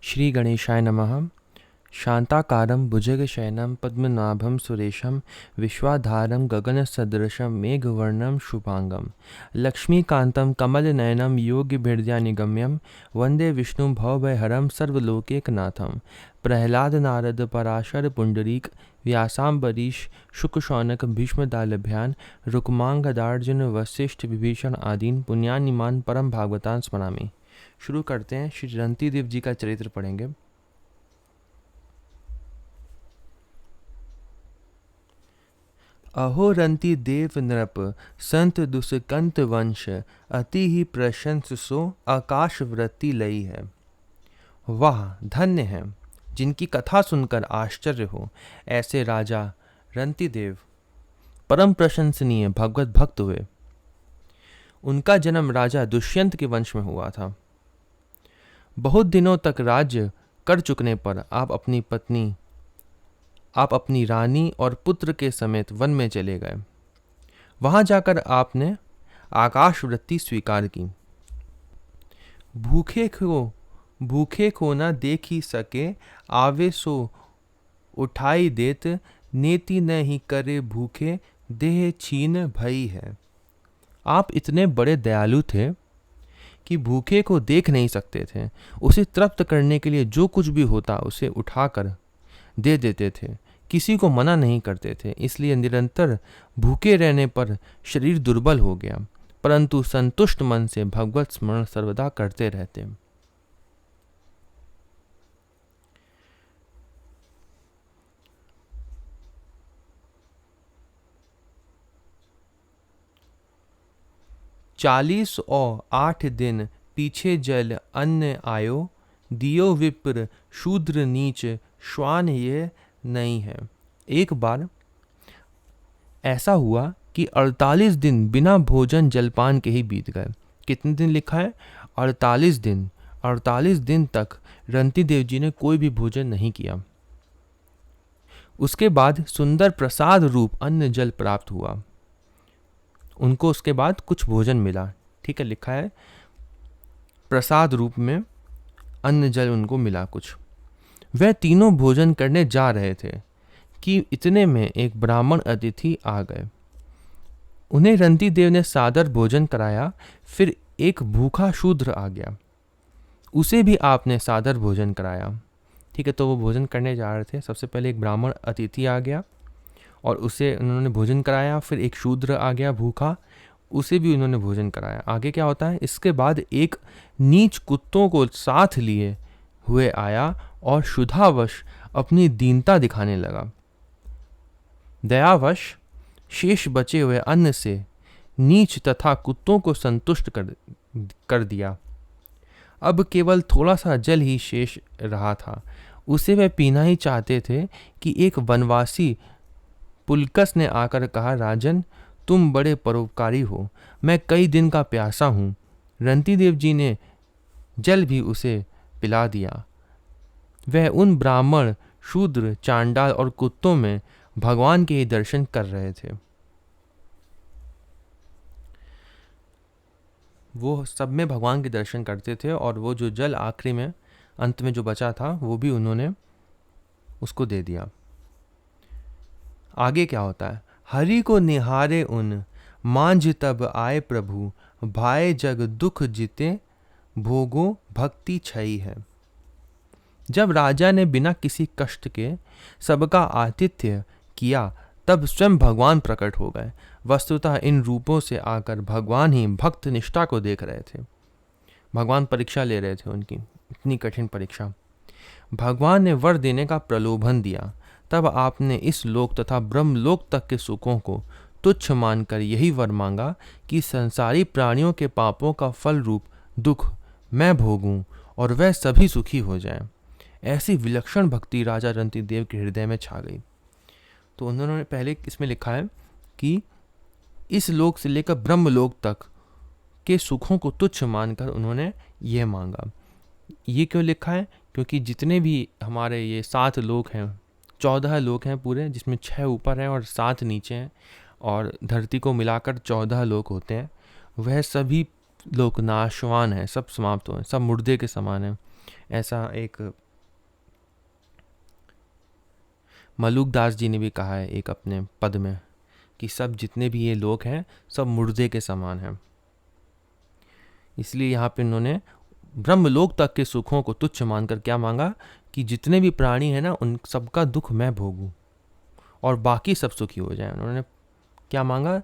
श्री गणेशाय नमः। शांताकारं भुजगशयनं पद्मनाभं सुरेशं विश्वाधारं गगनसदृशं मेघवर्णं शुभांगं लक्ष्मीकान्तं कमलनयनं योगिभिर्ध्यानिगम्यं वन्दे विष्णुं भवभयहरं सर्वलोकैकनाथं। प्रह्लाद नारद पराशर पुंडरीक व्यासाम्बरीश शुकशौनक भीष्मदालभ्यान् रुक्मांगदार्जुन वसिष्ठ विभीषण आदीन पुण्यानिमान परम भागवतान् स्मरामि। शुरू करते हैं। श्री रंती देव जी का चरित्र पढ़ेंगे। अहो रंती देव नृप संत दुष्कंत वंश अति ही प्रशंस सो आकाश वृत्ति लई है। वाह धन्य है जिनकी कथा सुनकर आश्चर्य हो। ऐसे राजा रंती देव परम प्रशंसनीय भगवत भक्त हुए। उनका जन्म राजा दुष्यंत के वंश में हुआ था। बहुत दिनों तक राज्य कर चुकने पर आप अपनी रानी और पुत्र के समेत वन में चले गए। वहां जाकर आपने आकाश वृत्ति स्वीकार की। भूखे को न देख ही सके आवे सो उठाई देत नेति न ही करे भूखे देह छीन भई है। आप इतने बड़े दयालु थे कि भूखे को देख नहीं सकते थे। उसे तृप्त करने के लिए जो कुछ भी होता उसे उठाकर दे देते थे। किसी को मना नहीं करते थे। इसलिए निरंतर भूखे रहने पर शरीर दुर्बल हो गया, परंतु संतुष्ट मन से भगवत स्मरण सर्वदा करते रहते। चालीस और 8 दिन पीछे जल अन्न आयो, दियो विप्र शूद्र नीच श्वान ये नहीं है। एक बार ऐसा हुआ कि 48 दिन बिना भोजन जलपान के ही बीत गए। कितने दिन लिखा है? 48 दिन। 48 दिन तक रंती देव जी ने कोई भी भोजन नहीं किया। उसके बाद सुंदर प्रसाद रूप अन्न जल प्राप्त हुआ। उनको उसके बाद कुछ भोजन मिला। ठीक है, लिखा है प्रसाद रूप में अन्न जल उनको मिला कुछ। वह तीनों भोजन करने जा रहे थे कि इतने में एक ब्राह्मण अतिथि आ गए। उन्हें रंती देव ने सादर भोजन कराया। फिर एक भूखा शूद्र आ गया, उसे भी आपने सादर भोजन कराया। ठीक है, तो वो भोजन करने जा रहे थे। सबसे पहले एक ब्राह्मण अतिथि आ गया और उसे उन्होंने भोजन कराया। फिर एक शूद्र आ गया भूखा, उसे भी उन्होंने भोजन कराया। आगे क्या होता है? इसके बाद एक नीच कुत्तों को साथ लिए हुए आया और शुद्धावश अपनी दीनता दिखाने लगा। दयावश शेष बचे हुए अन्न से नीच तथा कुत्तों को संतुष्ट कर दिया। अब केवल थोड़ा सा जल ही शेष रहा था। उसे वे पीना ही चाहते थे कि एक वनवासी पुलकस ने आकर कहा, राजन तुम बड़े परोपकारी हो, मैं कई दिन का प्यासा हूँ। रंती देव जी ने जल भी उसे पिला दिया। वह उन ब्राह्मण, शूद्र, चांडाल और कुत्तों में भगवान के ही दर्शन कर रहे थे। वो सब में भगवान के दर्शन करते थे और वो जो जल आखिरी में अंत में जो बचा था वो भी उन्होंने उसको दे दिया। आगे क्या होता है? हरि को निहारे उन मांझ तब आए प्रभु, भाए जग दुख जिते भोगो भक्ति छई है। जब राजा ने बिना किसी कष्ट के सबका आतिथ्य किया तब स्वयं भगवान प्रकट हो गए। वस्तुतः इन रूपों से आकर भगवान ही भक्त निष्ठा को देख रहे थे। भगवान परीक्षा ले रहे थे उनकी, इतनी कठिन परीक्षा। भगवान ने वर देने का प्रलोभन दिया। तब आपने इस लोक तथा ब्रह्मलोक तक के सुखों को तुच्छ मानकर यही वर मांगा कि संसारी प्राणियों के पापों का फल रूप दुख मैं भोगूं और वह सभी सुखी हो जाएं। ऐसी विलक्षण भक्ति राजा रंती देव के हृदय में छा गई। तो उन्होंने पहले इसमें लिखा है कि इस लोक से लेकर ब्रह्मलोक तक के सुखों को तुच्छ मानकर उन्होंने ये मांगा। ये क्यों लिखा है? क्योंकि जितने भी हमारे ये 7 लोक हैं, 14 लोक हैं पूरे, जिसमें 6 ऊपर हैं और 7 नीचे हैं, और धरती को मिलाकर 14 लोक होते हैं। वह सभी लोक नाशवान हैं, सब समाप्त हुए, सब मुर्दे के समान हैं। ऐसा एक मलुकदास जी ने भी कहा है एक अपने पद में कि सब जितने भी ये लोग हैं सब मुर्दे के समान हैं। इसलिए यहाँ पे उन्होंने ब्रह्मलोक तक के सुखों को तुच्छ मानकर क्या मांगा कि जितने भी प्राणी हैं ना उन सबका दुख मैं भोगूं और बाकी सब सुखी हो जाएं। उन्होंने क्या मांगा?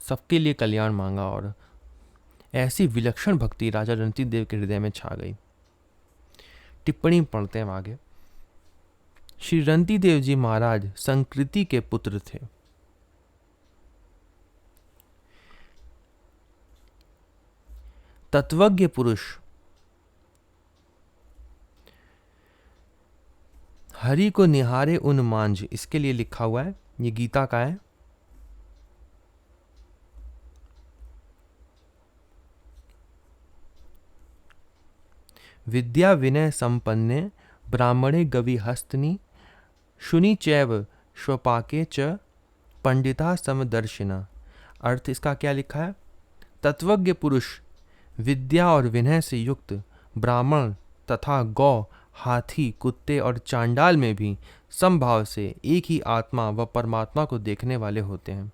सबके लिए कल्याण मांगा। और ऐसी विलक्षण भक्ति राजा रणजीत देव के हृदय में छा गई। टिप्पणी पढ़ते हैं आगे। श्री रणजीत देव जी महाराज संकृति के पुत्र थे। तत्वज्ञ पुरुष, हरि को निहारे उन मांझ, इसके लिए लिखा हुआ है, ये गीता का है। विद्या विनय संपन्ने ब्राह्मणे गवि हस्तनी शुनि चैव स्वपाके च पंडिता समदर्शिना। अर्थ इसका क्या लिखा है? तत्वज्ञ पुरुष विद्या और विनय से युक्त ब्राह्मण तथा गौ, हाथी, कुत्ते और चांडाल में भी समभाव से एक ही आत्मा व परमात्मा को देखने वाले होते हैं।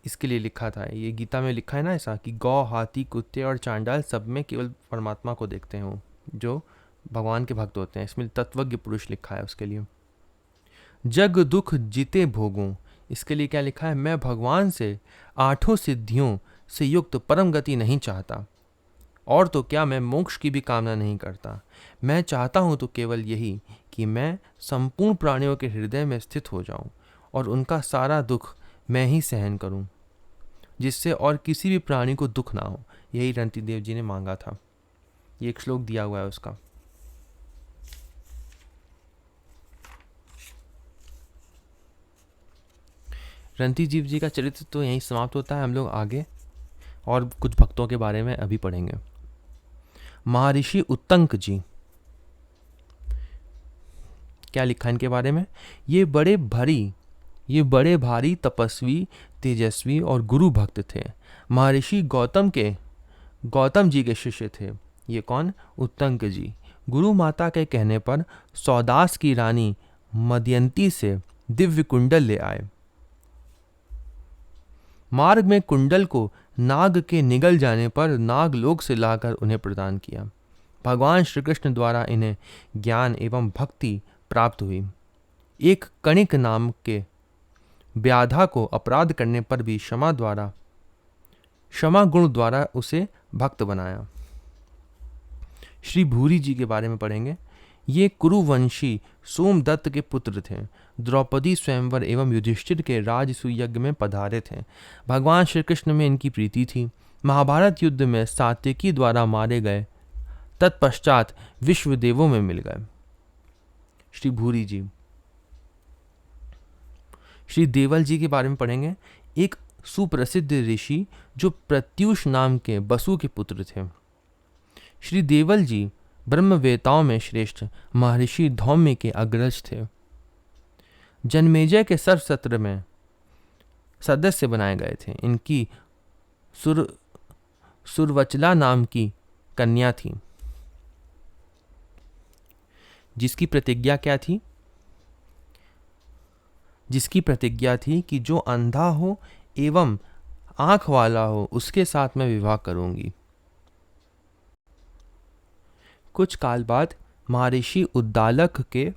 इसके लिए लिखा था, ये गीता में लिखा है ना ऐसा कि गौ, हाथी, कुत्ते और चांडाल सब में केवल परमात्मा को देखते हैं वो जो भगवान के भक्त होते हैं। इसमें तत्वज्ञ पुरुष लिखा है उसके लिए। जग दुख जीते भोगूं, इसके लिए क्या लिखा है? मैं भगवान से आठों सिद्धियों से युक्त परम गति नहीं चाहता, और तो क्या मैं मोक्ष की भी कामना नहीं करता। मैं चाहता हूं तो केवल यही कि मैं संपूर्ण प्राणियों के हृदय में स्थित हो जाऊं और उनका सारा दुख मैं ही सहन करूं, जिससे और किसी भी प्राणी को दुख ना हो। यही रणजीत देव जी ने मांगा था। ये एक श्लोक दिया हुआ है उसका। रणजीत देव जी का चरित्र तो यहीं समाप्त होता है। हम लोग आगे और कुछ भक्तों के बारे में अभी पढ़ेंगे। महर्षि उत्तंक जी, क्या लिखा इनके बारे में? ये बड़े भारी तपस्वी, तेजस्वी और गुरु भक्त थे। महर्षि गौतम जी के शिष्य थे। ये कौन? उत्तंक जी। गुरु माता के कहने पर सौदास की रानी मदयंती से दिव्य कुंडल ले आए। मार्ग में कुंडल को नाग के निगल जाने पर नागलोक से लाकर उन्हें प्रदान किया। भगवान श्री कृष्ण द्वारा इन्हें ज्ञान एवं भक्ति प्राप्त हुई। एक कणिक नाम के व्याधा को अपराध करने पर भी क्षमा गुण द्वारा उसे भक्त बनाया। श्री भूरी जी के बारे में पढ़ेंगे। ये कुरुवंशी सोमदत्त के पुत्र थे। द्रौपदी स्वयंवर एवं युधिष्ठिर के राजसूय यज्ञ में पधारे थे। भगवान श्री कृष्ण में इनकी प्रीति थी। महाभारत युद्ध में सात्यकी द्वारा मारे गए, तत्पश्चात विश्वदेवों में मिल गए। श्री भूरी जी। श्री देवल जी के बारे में पढ़ेंगे। एक सुप्रसिद्ध ऋषि जो प्रत्युष नाम के बसु के पुत्र थे। श्री देवल जी ब्रह्मवेताओं में श्रेष्ठ महर्षि धौम्य के अग्रज थे। जन्मेजय के सर्व सत्र में सदस्य बनाए गए थे। इनकी सुरवचला नाम की कन्या थी, जिसकी प्रतिज्ञा क्या थी? जिसकी प्रतिज्ञा थी कि जो अंधा हो एवं आंख वाला हो उसके साथ मैं विवाह करूंगी। कुछ काल बाद महर्षि उद्दालक के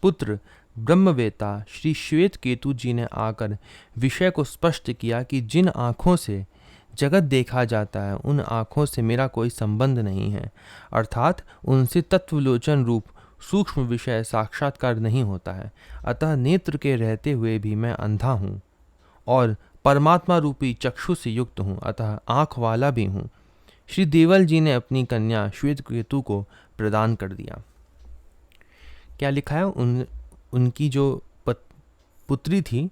पुत्र ब्रह्मवेता श्री श्वेत केतु जी ने आकर विषय को स्पष्ट किया कि जिन आँखों से जगत देखा जाता है उन आँखों से मेरा कोई संबंध नहीं है, अर्थात उनसे तत्वलोचन रूप सूक्ष्म विषय साक्षात्कार नहीं होता है। अतः नेत्र के रहते हुए भी मैं अंधा हूँ और परमात्मा रूपी चक्षु से युक्त हूँ, अतः आँख वाला भी हूँ। श्री देवल जी ने अपनी कन्या श्वेत केतु को प्रदान कर दिया। क्या लिखा है? उनकी जो पुत्री थी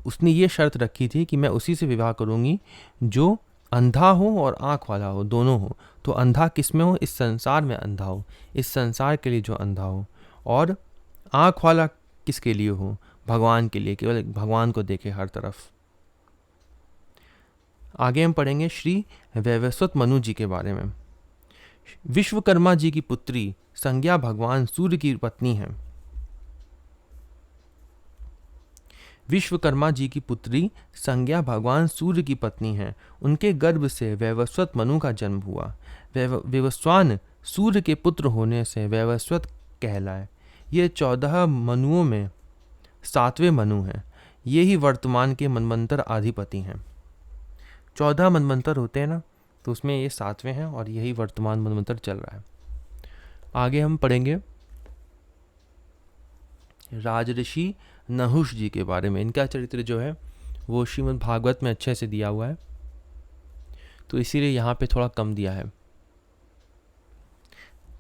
उसने ये शर्त रखी थी कि मैं उसी से विवाह करूंगी जो अंधा हो और आँख वाला हो, दोनों हो। तो अंधा किस में हो? इस संसार में अंधा हो, इस संसार के लिए जो अंधा हो, और आँख वाला किसके लिए हो? भगवान के लिए, केवल भगवान को देखे हर तरफ। आगे हम पढ़ेंगे श्री वैवस्वत मनु जी के बारे में। विश्वकर्मा जी की पुत्री संज्ञा भगवान सूर्य की पत्नी है। विश्वकर्मा जी की पुत्री संज्ञा भगवान सूर्य की पत्नी है। उनके गर्भ से वैवस्वत मनु का जन्म हुआ। विवस्वान सूर्य के पुत्र होने से वैवस्वत कहलाए। ये 14 मनुओं में 7वें मनु हैं। ये ही वर्तमान के मनवंतर अधिपति हैं। 14 मनवंतर होते हैं ना, तो उसमें ये 7वें हैं और यही वर्तमान मनवंतर चल रहा है। आगे हम पढ़ेंगे राजऋषि नहुष जी के बारे में। इनका चरित्र जो है वो श्रीमद् भागवत में अच्छे से दिया हुआ है, तो इसीलिए यहाँ पे थोड़ा कम दिया है।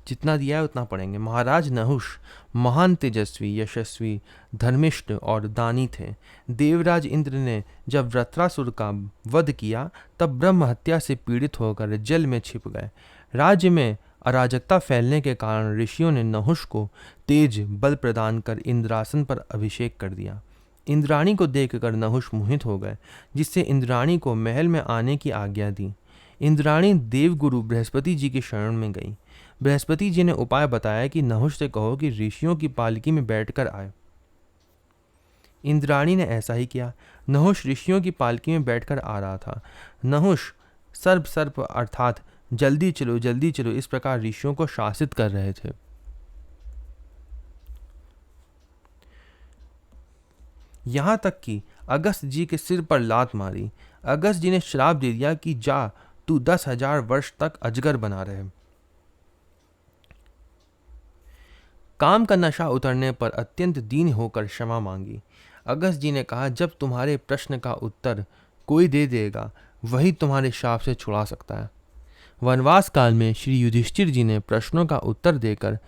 जितना दिया है उतना पढ़ेंगे। महाराज नहुष महान तेजस्वी, यशस्वी, धर्मिष्ठ और दानी थे। देवराज इंद्र ने जब वृत्रासुर का वध किया तब ब्रह्म हत्या से पीड़ित होकर जल में छिप गए। राज्य में अराजकता फैलने के कारण ऋषियों ने नहुष को तेज बल प्रदान कर इंद्रासन पर अभिषेक कर दिया। इंद्राणी को देखकर नहुष मोहित हो गए, जिससे इंद्राणी को महल में आने की आज्ञा दी। इंद्राणी देवगुरु बृहस्पति जी की शरण में गई। बृहस्पति जी ने उपाय बताया कि नहुष से कहो कि ऋषियों की पालकी में बैठकर आए। इंद्राणी ने ऐसा ही किया। नहुष ऋषियों की पालकी में बैठकर आ रहा था। नहुष सर्प अर्थात जल्दी चलो इस प्रकार ऋषियों को शासित कर रहे थे। यहां तक कि अगस्त जी के सिर पर लात मारी। अगस्त जी ने श्राप दे दिया कि जा तू 10,000 वर्ष तक अजगर बना रहे। काम का नशा उतरने पर अत्यंत दीन होकर क्षमा मांगी। अगस्त जी ने कहा, जब तुम्हारे प्रश्न का उत्तर कोई दे देगा वही तुम्हारे शाप से छुड़ा सकता है। वनवास काल में श्री युधिष्ठिर जी ने प्रश्नों का उत्तर देकर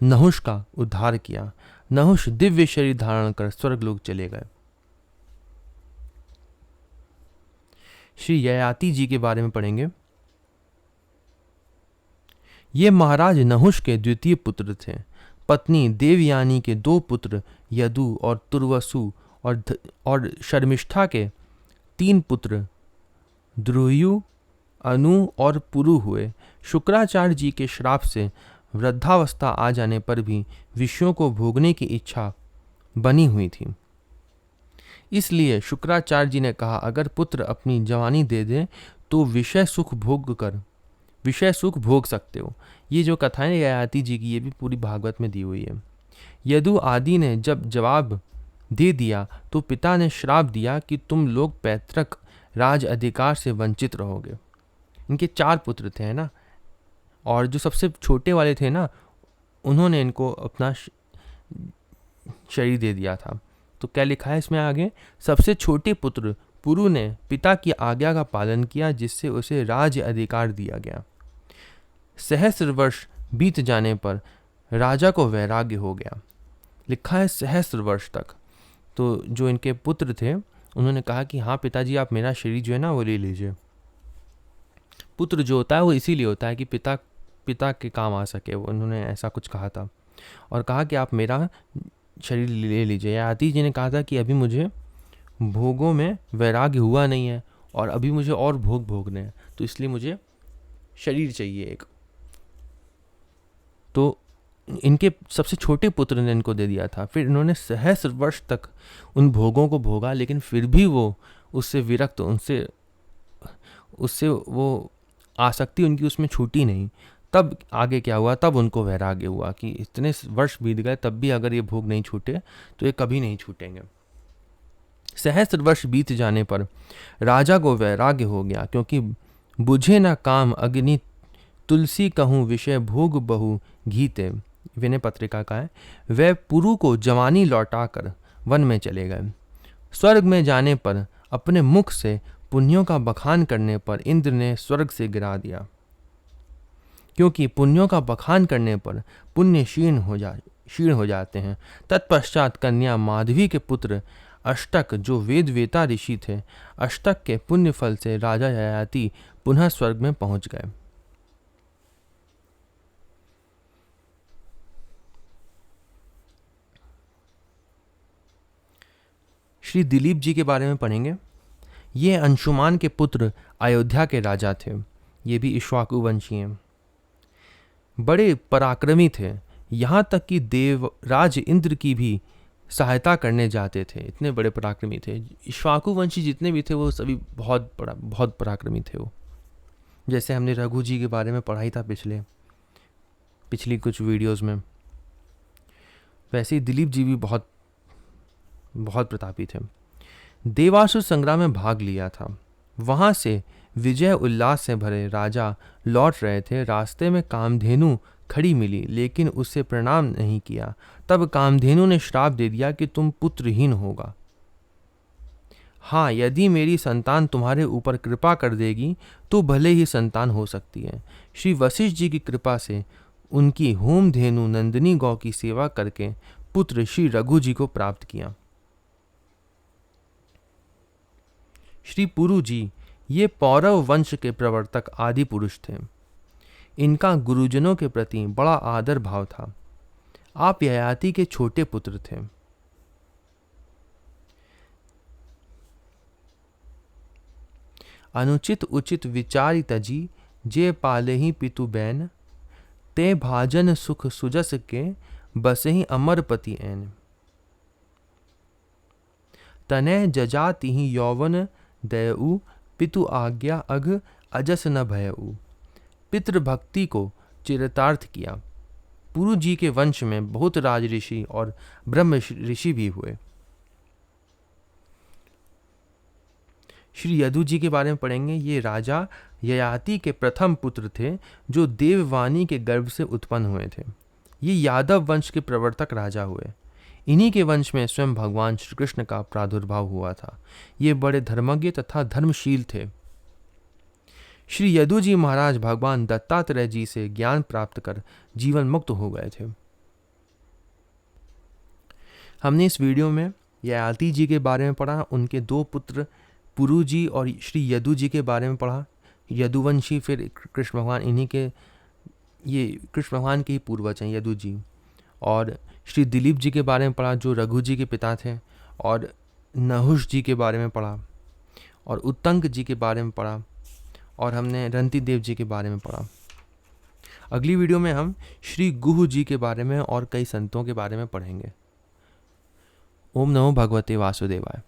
नहुष का उद्धार किया। नहुष दिव्य शरीर धारण कर स्वर्गलोक चले गए। श्री ययाति जी के बारे में पढ़ेंगे। ये महाराज नहुष के द्वितीय पुत्र थे। पत्नी देवयानी के 2 पुत्र यदु और तुर्वसु और शर्मिष्ठा के 3 पुत्र द्रुयु, अनु और पुरु हुए। शुक्राचार्य जी के श्राप से वृद्धावस्था आ जाने पर भी विषयों को भोगने की इच्छा बनी हुई थी। इसलिए शुक्राचार्य जी ने कहा, अगर पुत्र अपनी जवानी दे दे तो विषय सुख भोग सकते हो। ये जो कथाएं ययाति जी की, ये भी पूरी भागवत में दी हुई है। यदु आदि ने जब जवाब दे दिया तो पिता ने श्राप दिया कि तुम लोग पैतृक राज अधिकार से वंचित रहोगे। इनके 4 पुत्र थे ना, और जो सबसे छोटे वाले थे ना, उन्होंने इनको अपना शरीर दे दिया था। तो क्या लिखा है इसमें आगे, सबसे छोटे पुत्र पुरु ने पिता की आज्ञा का पालन किया, जिससे उसे राज्य अधिकार दिया गया। सहस्र वर्ष बीत जाने पर राजा को वैराग्य हो गया। लिखा है सहस्र वर्ष तक। तो जो इनके पुत्र थे उन्होंने कहा कि हाँ पिताजी, आप मेरा शरीर जो है ना वो ले लीजिए। पुत्र जो होता है वो इसीलिए होता है कि पिता के काम आ सके। वो उन्होंने ऐसा कुछ कहा था और कहा कि आप मेरा शरीर ले लीजिए। ययाति जी ने कहा था कि अभी मुझे भोगों में वैराग्य हुआ नहीं है और अभी मुझे और भोग भोगने हैं, तो इसलिए मुझे शरीर चाहिए एक। तो इनके सबसे छोटे पुत्र ने इनको दे दिया था। फिर इन्होंने सहस्र वर्ष तक उन भोगों को भोगा, लेकिन फिर भी वो उससे विरक्त, उससे वो आसक्ति उनकी उसमें छूटी नहीं। तब आगे क्या हुआ, तब उनको वैराग्य हुआ कि इतने वर्ष बीत गए तब भी अगर ये भोग नहीं छूटे तो ये कभी नहीं छूटेंगे। सहस्र वर्ष बीत जाने पर राजा को वैराग्य हो गया, क्योंकि बुझे न काम अग्नि तुलसी कहूँ विषय भोग बहु घीते, विनय पत्रिका का है। वह पुरु को जवानी लौटाकर वन में चले गए। स्वर्ग में जाने पर अपने मुख से पुण्यों का बखान करने पर इंद्र ने स्वर्ग से गिरा दिया, क्योंकि पुण्यों का बखान करने पर पुण्य क्षीण हो जाते हैं। तत्पश्चात कन्या माधवी के पुत्र अष्टक, जो वेद वेता ऋषि थे, अष्टक के पुण्य फल से राजा ययाति पुनः स्वर्ग में पहुंच गए। श्री दिलीप जी के बारे में पढ़ेंगे। ये अंशुमान के पुत्र अयोध्या के राजा थे। ये भी इक्ष्वाकु वंशी हैं। बड़े पराक्रमी थे, यहाँ तक कि देवराज इंद्र की भी सहायता करने जाते थे। इतने बड़े पराक्रमी थे। इक्ष्वाकु वंशी जितने भी थे वो सभी बहुत पराक्रमी थे वो। जैसे हमने रघु जी के बारे में पढ़ा ही था पिछली कुछ वीडियोस में, वैसे ही दिलीप जी भी बहुत प्रतापी थे। देवासुर संग्राम में भाग लिया था। वहां से विजय उल्लास से भरे राजा लौट रहे थे। रास्ते में कामधेनु खड़ी मिली, लेकिन उसे प्रणाम नहीं किया। तब कामधेनु ने श्राप दे दिया कि तुम पुत्रहीन होगा। हाँ, यदि मेरी संतान तुम्हारे ऊपर कृपा कर देगी तो भले ही संतान हो सकती है। श्री वशिष्ठ जी की कृपा से उनकी होमधेनु नंदिनी गौ की सेवा करके पुत्र श्री रघु जी को प्राप्त किया। श्री पुरु जी ये पौरव वंश के प्रवर्तक आदि पुरुष थे। इनका गुरुजनों के प्रति बड़ा आदर भाव था। आप ययाति के छोटे पुत्र थे। अनुचित उचित विचारि तजी, जे पाले ही पितु बैन, ते भाजन सुख सुजस के, बसहि अमरपति ऐन। तनय जजाति ही यौवन दयऊ, पितु आज्ञा अघ अजस न भयऊ। पितृभक्ति को चरितार्थ किया। पुरु जी के वंश में बहुत राज ऋषि और ब्रह्म ऋषि भी हुए। श्री यदु जी के बारे में पढ़ेंगे। ये राजा ययाति के प्रथम पुत्र थे जो देववाणी के गर्भ से उत्पन्न हुए थे। ये यादव वंश के प्रवर्तक राजा हुए। इन्हीं के वंश में स्वयं भगवान श्री कृष्ण का प्रादुर्भाव हुआ था। ये बड़े धर्मज्ञ तथा धर्मशील थे। श्री यदु जी महाराज भगवान दत्तात्रेय जी से ज्ञान प्राप्त कर जीवन मुक्त हो गए थे। हमने इस वीडियो में ययाति जी के बारे में पढ़ा, उनके दो पुत्र पुरु जी और श्री यदु जी के बारे में पढ़ा। यदुवंशी फिर कृष्ण भगवान, इन्हीं के, ये कृष्ण भगवान के ही पूर्वज हैं यदु जी। और श्री दिलीप जी के बारे में पढ़ा जो रघु जी के पिता थे। और नहुष जी के बारे में पढ़ा और उत्तंक जी के बारे में पढ़ा। और हमने रंती देव जी के बारे में पढ़ा। अगली वीडियो में हम श्री गुह जी के बारे में और कई संतों के बारे में पढ़ेंगे। ओम नमो भगवते वासुदेवाय।